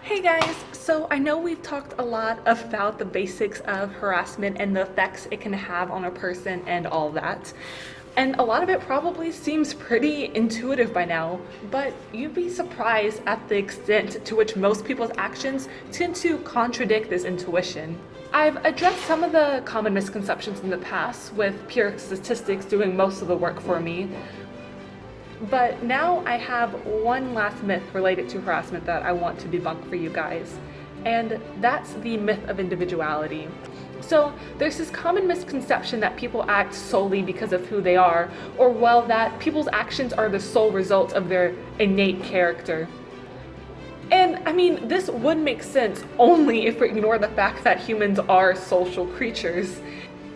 Hey guys, so I know we've talked a lot about the basics of harassment and the effects it can have on a person and all that. And a lot of it probably seems pretty intuitive by now, but you'd be surprised at the extent to which most people's actions tend to contradict this intuition. I've addressed some of the common misconceptions in the past, with pure statistics doing most of the work for me. But now I have one last myth related to harassment that I want to debunk for you guys, and that's the myth of individuality. So there's this common misconception that people act solely because of who they are, or well, that people's actions are the sole result of their innate character. And I mean, this would make sense only if we ignore the fact that humans are social creatures,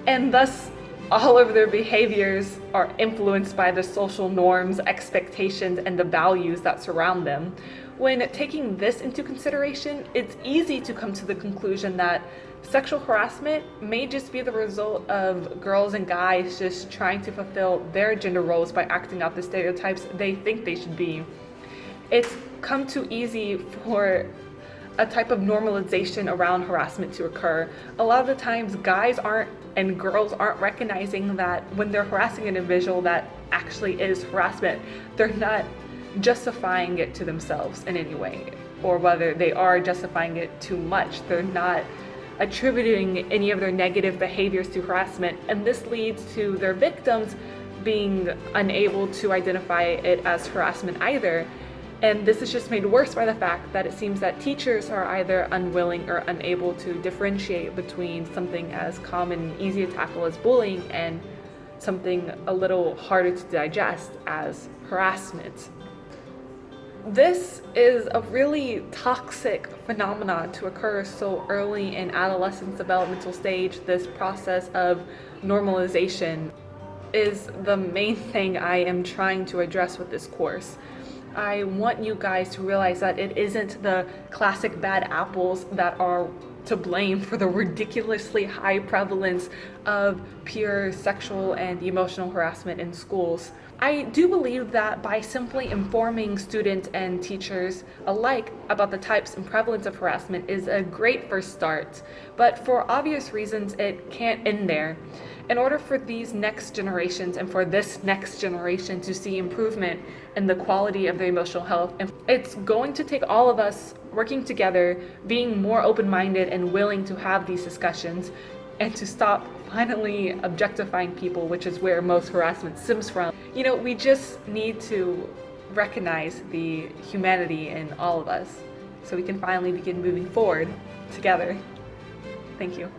and thus all of their behaviors are influenced by the social norms, expectations, and the values that surround them. When taking this into consideration, it's easy to come to the conclusion that sexual harassment may just be the result of girls and guys just trying to fulfill their gender roles by acting out the stereotypes they think they should be. It's come too easy for a type of normalization around harassment to occur. A lot of the times guys aren't and girls aren't recognizing that when they're harassing an individual that actually is harassment, they're not justifying it to themselves in any way, or whether they are justifying it too much, they're not attributing any of their negative behaviors to harassment, and this leads to their victims being unable to identify it as harassment either. And this is just made worse by the fact that it seems that teachers are either unwilling or unable to differentiate between something as common and easy to tackle as bullying and something a little harder to digest as harassment. This is a really toxic phenomenon to occur so early in adolescence developmental stage. This process of normalization is the main thing I am trying to address with this course. I want you guys to realize that it isn't the classic bad apples that are to blame for the ridiculously high prevalence of pure sexual and emotional harassment in schools. I do believe that by simply informing students and teachers alike about the types and prevalence of harassment is a great first start, but for obvious reasons it can't end there. In order for these next generations and for this next generation to see improvement in the quality of their emotional health, it's going to take all of us working together, being more open-minded and willing to have these discussions, and to stop finally objectifying people, which is where most harassment stems from. You know, we just need to recognize the humanity in all of us so we can finally begin moving forward together. Thank you.